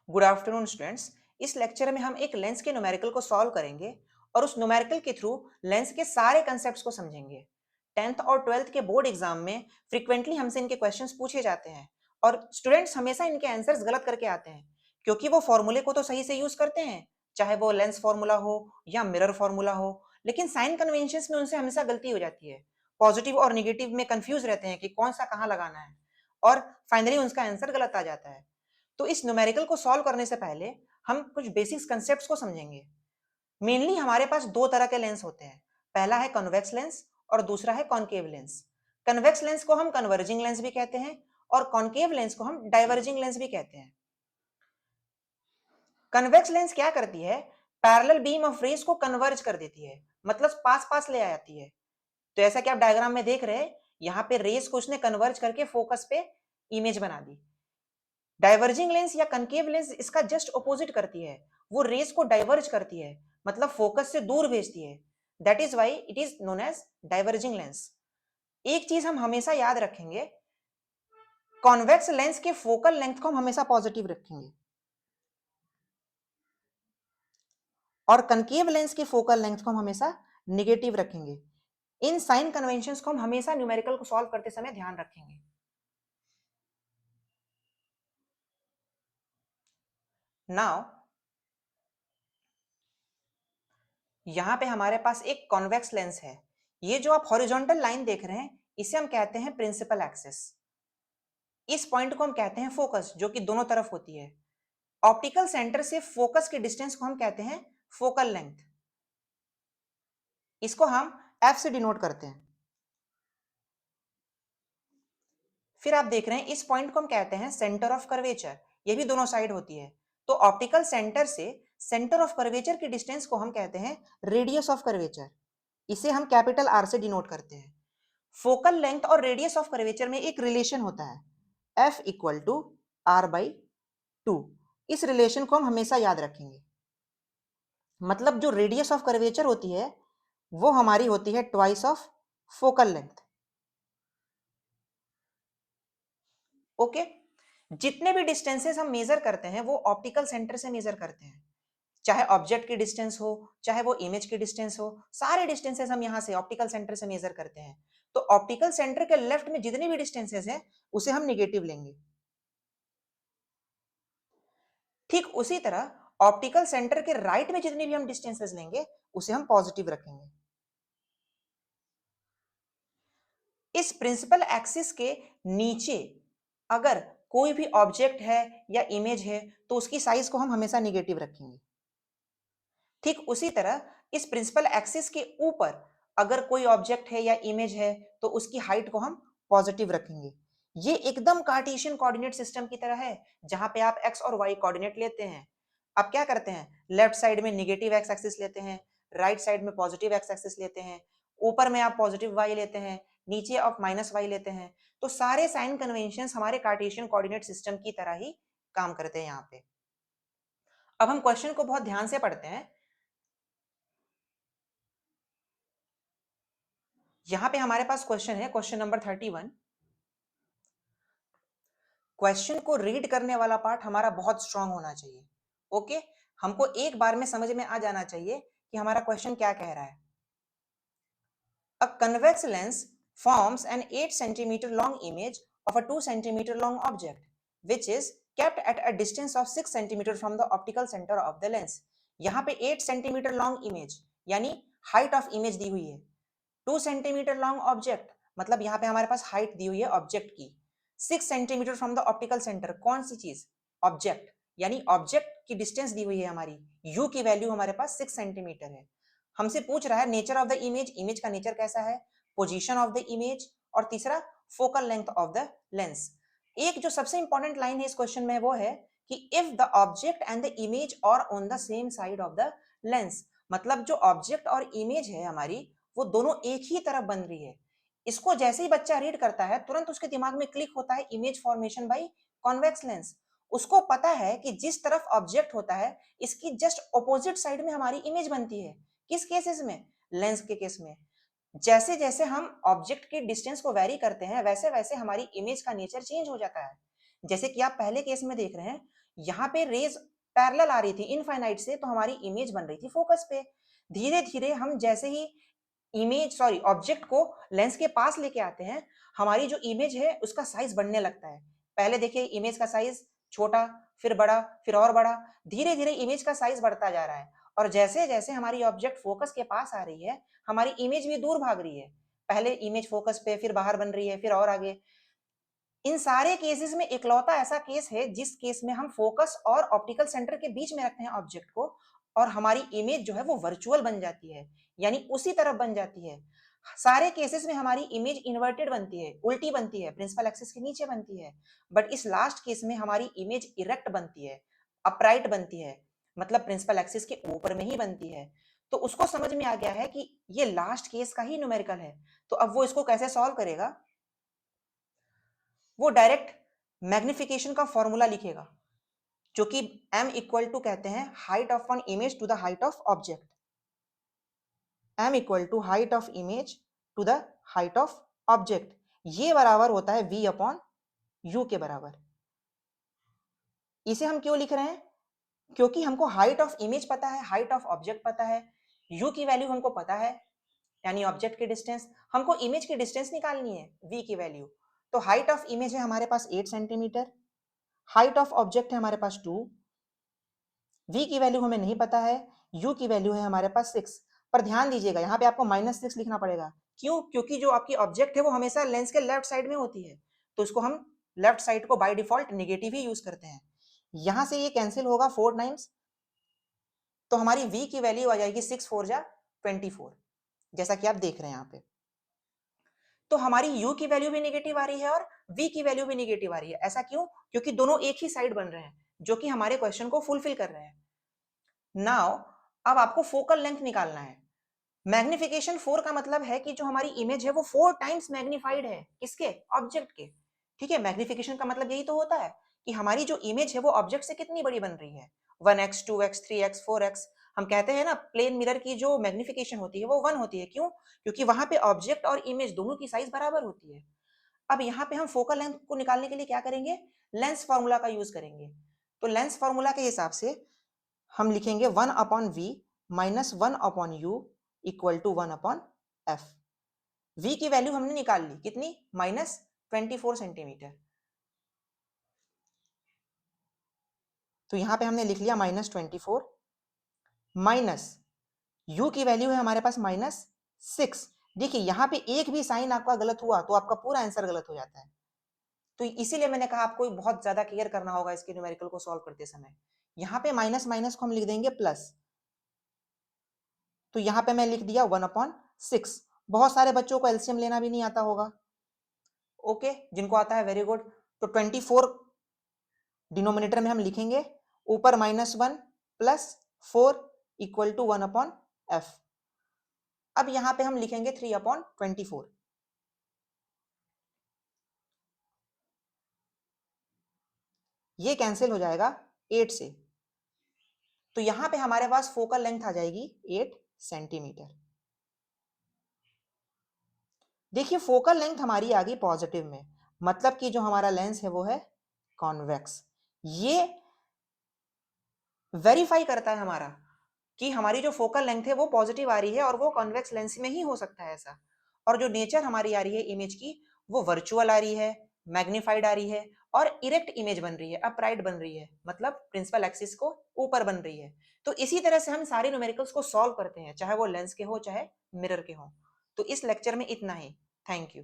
Good afternoon students. इस lecture में हम एक लेंस के न्यूमेरिकल को सॉल्व करेंगे और उस न्यूमेरिकल के थ्रू लेंस के सारे कंसेप्ट्स को समझेंगे। 10th और 12th के बोर्ड एग्जाम में फ्रीक्वेंटली हमसे इनके क्वेश्चंस पूछे जाते हैं और स्टूडेंट्स हमेशा इनके आंसर्स गलत करके आते हैं क्योंकि वो फॉर्मूले को तो सही से यूज करते हैं, चाहे वो लेंस फॉर्मूला हो या मिरर फॉर्मूला हो, लेकिन साइन कन्वेंशंस में उनसे हमेशा गलती हो जाती है। पॉजिटिव और निगेटिव में कंफ्यूज रहते हैं कि कौन सा कहाँ लगाना है और फाइनली उनका आंसर गलत आ जाता है। तो इस न्यूमेरिकल को सॉल्व करने से पहले हम कुछ बेसिक्स कंसेप्ट्स को समझेंगे। मेनली हमारे पास दो तरह के लेंस होते हैं, पहला है कन्वेक्स लेंस और दूसरा है कॉनकेव लेंस। कन्वेक्स लेंस को हम कन्वर्जिंग लेंस भी कहते हैं और कॉनकेव लेंस को हम डाइवर्जिंग लेंस भी कहते हैं। कन्वेक्स लेंस क्या करती है, पैरेलल बीम ऑफ रेज को कन्वर्ज कर देती है, मतलब पास पास ले आती है। तो ऐसा कि आप डायग्राम में देख रहे हैं, यहाँ पे रेज को उसने कन्वर्ज करके फोकस पे इमेज बना दी। डाइवर्जिंग लेंस या कनकेव लेंस इसका जस्ट ऑपोजिट करती है, वो रेस को डाइवर्ज करती है, मतलब फोकस से दूर भेजती है। That is why it is known as diverging lens. एक चीज हम हमेशा याद रखेंगे, कॉन्वेक्स लेंस के फोकल लेंथ को हम हमेशा पॉजिटिव रखेंगे और कनकेव लेंस के फोकल लेंथ को हम हमेशा निगेटिव रखेंगे। इन साइन कन्वेंशंस को हम हमेशा न्यूमेरिकल को सॉल्व करते समय ध्यान रखेंगे। नाउ यहां पे हमारे पास एक कॉन्वेक्स लेंस है। ये जो आप हॉरिजॉन्टल लाइन देख रहे हैं, इसे हम कहते हैं प्रिंसिपल एक्सिस। इस पॉइंट को हम कहते हैं फोकस, जो कि दोनों तरफ होती है। ऑप्टिकल सेंटर से फोकस के डिस्टेंस को हम कहते हैं फोकल लेंथ। इसको हम एफ से डिनोट करते हैं। फिर आप देख रहे हैं इस पॉइंट को हम कहते हैं सेंटर ऑफ कर्वेचर। ये भी दोनों साइड होती है। तो ऑप्टिकल सेंटर से सेंटर ऑफ कर्वेचर की डिस्टेंस को हम कहते हैं रेडियस ऑफ कर्वेचर। इसे हम कैपिटल आर से डिनोट करते हैं। फोकल लेंथ और रेडियस ऑफ कर्वेचर में एक रिलेशन होता है, F equal to R by 2। इस रिलेशन को हम हमेशा याद रखेंगे। मतलब जो रेडियस ऑफ कर्वेचर होती है वो हमारी होती है twice of focal length. Okay, जितने भी डिस्टेंसेस हम मेजर करते हैं वो ऑप्टिकल सेंटर से मेजर करते हैं, चाहे ऑब्जेक्ट की डिस्टेंस हो चाहे वो इमेज की डिस्टेंस हो, सारे डिस्टेंसेस हम यहां से ऑप्टिकल सेंटर से मेजर करते हैं। तो ऑप्टिकल सेंटर के लेफ्ट में जितनी भी डिस्टेंसेस है उसे हम निगेटिव लेंगे। ठीक उसी तरह ऑप्टिकल सेंटर के राइट में जितनी भी हम डिस्टेंसेस लेंगे उसे हम पॉजिटिव रखेंगे। इस प्रिंसिपल एक्सिस के नीचे अगर कोई भी ऑब्जेक्ट है या इमेज है तो उसकी साइज को हम हमेशा निगेटिव रखेंगे। ठीक उसी तरह इस प्रिंसिपल एक्सिस के ऊपर अगर कोई ऑब्जेक्ट है या इमेज है तो उसकी हाइट को हम पॉजिटिव रखेंगे। ये एकदम कार्टेशियन कोऑर्डिनेट सिस्टम की तरह है, जहां पे आप एक्स और वाई कोऑर्डिनेट लेते हैं। आप क्या करते हैं, लेफ्ट साइड में निगेटिव एक्स एक्सिस लेते हैं, राइट साइड में पॉजिटिव एक्स एक्सिस लेते हैं, ऊपर में आप पॉजिटिव वाई लेते हैं, नीचे आप माइनस वाई लेते हैं। तो सारे साइन कन्वेंशन हमारे कार्टेशियन कोऑर्डिनेट सिस्टम की तरह ही काम करते हैं यहाँ पे। अब हम क्वेश्चन को बहुत ध्यान से पढ़ते हैं। यहां पे हमारे पास क्वेश्चन है, क्वेश्चन नंबर 31। क्वेश्चन को रीड करने वाला पार्ट हमारा बहुत स्ट्रांग होना चाहिए। ओके, हमको एक बार में समझ में आ जाना चाहिए कि हमारा क्वेश्चन क्या कह रहा है। अ convex lens forms an 8 centimeter long image of a 2 centimeter long object which is kept at a distance of 6 centimeter from the optical center of the lens। यहाँ पे 8 सेंटीमीटर लॉन्ग इमेज यानी height of image दी हुई है, 2 centimetre long object मतलब यहाँ पे हमारे पास height दी हुई है ऑब्जेक्ट की, 6 centimetre from the optical centre. कौन सी चीज, ऑब्जेक्ट, यानी ऑब्जेक्ट की डिस्टेंस दी हुई है हमारी, यू की वैल्यू हमारे पास 6 सेंटीमीटर है। हमसे पूछ रहा है nature of the image, image का नेचर कैसा है, पोजीशन ऑफ द इमेज और तीसरा focal length of the lens. एक जो सबसे इंपॉर्टेंट लाइन है इस क्वेश्चन में वो है कि if the object and the image are on the same side of the lens, मतलब जो ऑब्जेक्ट और इमेज है हमारी वो दोनों एक ही तरफ बन रही है। इसको जैसे ही बच्चा रीड करता है तुरंत उसके दिमाग में क्लिक होता है image formation by convex lens. उसको पता है कि जिस तरफ ऑब्जेक्ट होता है इसकी जस्ट ऑपोजिट साइड में हमारी इमेज बनती है। किस केसेस में, लेंस के केस में। जैसे जैसे हम ऑब्जेक्ट की डिस्टेंस को वेरी करते हैं वैसे वैसे हमारी इमेज का नेचर चेंज हो जाता है। जैसे कि आप पहले केस में देख रहे हैं, यहाँ पे रेज पैरेलल आ रही थी इनफाइनाइट से, तो हमारी इमेज बन रही थी फोकस पे। धीरे धीरे हम जैसे ही ऑब्जेक्ट को लेंस के पास लेके आते हैं, हमारी जो इमेज है उसका साइज बढ़ने लगता है। पहले देखिए इमेज का साइज छोटा, फिर बड़ा, फिर और बड़ा, धीरे धीरे इमेज का साइज बढ़ता जा रहा है। और जैसे जैसे हमारी ऑब्जेक्ट फोकस के पास आ रही है, हमारी इमेज भी दूर भाग रही है। पहले इमेज फोकस पे, फिर बाहर बन रही है, फिर और आगे। इन सारे केसेस में इकलौता ऐसा केस है जिस केस में हम फोकस और ऑप्टिकल सेंटर के बीच में रखते हैं ऑब्जेक्ट को, और हमारी इमेज जो है वो वर्चुअल बन जाती है, यानी उसी तरफ बन जाती है। सारे केसेस में हमारी इमेज इन्वर्टेड बनती है, उल्टी बनती है, प्रिंसिपल एक्सिस के नीचे बनती है। बट इस लास्ट केस में हमारी इमेज इरेक्ट बनती है, अपराइट बनती है, मतलब प्रिंसिपल एक्सिस के ऊपर में ही बनती है। तो उसको समझ में आ गया है कि ये लास्ट केस का ही न्यूमेरिकल है। तो अब वो इसको कैसे सॉल्व करेगा? वो डायरेक्ट मैग्निफिकेशन का फॉर्मूला लिखेगा, जो कि m इक्वल टू कहते हैं height of one image to the height of object. m equal to height of image to the height of object, ये बराबर होता है v अपॉन u के बराबर। इसे हम क्यों लिख रहे हैं? क्योंकि हमको हाइट ऑफ इमेज पता है, हाइट ऑफ ऑब्जेक्ट पता है, u की वैल्यू हमको पता है, यानी ऑब्जेक्ट की डिस्टेंस। हमको इमेज की डिस्टेंस निकालनी है, v की वैल्यू। तो हाइट ऑफ इमेज है हमारे पास 8 सेंटीमीटर, हाइट ऑफ ऑब्जेक्ट है हमारे पास 2, v की वैल्यू हमें नहीं पता है, u की वैल्यू है हमारे पास 6। पर ध्यान दीजिएगा यहाँ पे आपको -6 लिखना पड़ेगा। क्यों? क्योंकि जो आपकी ऑब्जेक्ट है वो हमेशा लेंस के लेफ्ट साइड में होती है, तो इसको हम लेफ्ट साइड को by default negative he use करते हैं। यहां से ये कैंसिल होगा 4 टाइम्स, तो हमारी v की वैल्यू आ जाएगी 6 4 जा 24, जैसा कि आप देख रहे हैं यहाँ पे। तो हमारी u की वैल्यू भी नेगेटिव आ रही है और v की वैल्यू भी नेगेटिव आ रही है। ऐसा क्यों? क्योंकि दोनों एक ही साइड बन रहे हैं, जो कि हमारे क्वेश्चन को फुलफिल कर रहे हैं। नाउ अब आपको फोकल लेंथ निकालना है। मैग्निफिकेशन 4 का मतलब है कि जो हमारी इमेज है वो 4 टाइम्स मैग्नीफाइड है, किसके? ऑब्जेक्ट के। ठीक है, मैग्निफिकेशन का मतलब यही तो होता है कि हमारी जो इमेज है वो ऑब्जेक्ट से कितनी बड़ी बन रही है, 1x 2x 3x 4x। हम कहते हैं ना प्लेन मिरर की जो मैग्निफिकेशन होती है वो 1 होती है। क्यों? क्योंकि वहां पे ऑब्जेक्ट और इमेज दोनों की साइज बराबर होती है। अब यहाँ पे हम फोकल लेंथ को निकालने के लिए क्या करेंगे? लेंस फॉर्मूला का यूज करेंगे। तो लेंस फॉर्मूला के हिसाब से हम लिखेंगे 1 upon v minus 1 upon u equal to 1 upon F. v की वैल्यू हमने निकाल ली, कितनी? -24 सेंटीमीटर। तो यहां पे हमने लिख लिया -24 माइनस u की वैल्यू है हमारे पास -6। देखिए यहां पे एक भी साइन आपका गलत हुआ तो आपका पूरा आंसर गलत हो जाता है। तो इसीलिए मैंने कहा आपको बहुत ज्यादा केयर करना होगा इसके न्यूमेरिकल को सॉल्व करते समय। यहाँ पे माइनस माइनस को हम लिख देंगे प्लस, तो यहाँ पे मैं लिख दिया 1/6। बहुत सारे बच्चों को एलसीएम लेना भी नहीं आता होगा। ओके, जिनको आता है वेरी गुड। तो 24 डिनोमिनेटर में हम लिखेंगे, ऊपर -1 प्लस 4 इक्वल टू 1/f। अब यहाँ पे हम लिखेंगे 3/24। ये कैंसिल हो जाएगा 8 से, तो यहाँ पे हमारे पास फोकल लेंथ आ जाएगी 8 सेंटीमीटर। देखिए फोकल लेंथ हमारी आ गई पॉजिटिव में, मतलब कि जो हमारा लेंस है वो है कॉन्वेक्स। ये वेरीफाई करता है हमारा कि हमारी जो फोकल लेंथ है वो पॉजिटिव आ रही है और वो कॉन्वेक्स लेंस में ही हो सकता है ऐसा। और जो नेचर हमारी आ रही है इमेज की, वो वर्चुअल आ रही है, मैग्नीफाइड आ रही है, और इरेक्ट इमेज बन रही है, अपराइट बन रही है, मतलब प्रिंसिपल एक्सिस को ऊपर बन रही है। तो इसी तरह से हम सारे न्यूमेरिकल्स को सॉल्व करते हैं, चाहे वो लेंस के हो चाहे मिरर के हो। तो इस लेक्चर में इतना ही। Thank you.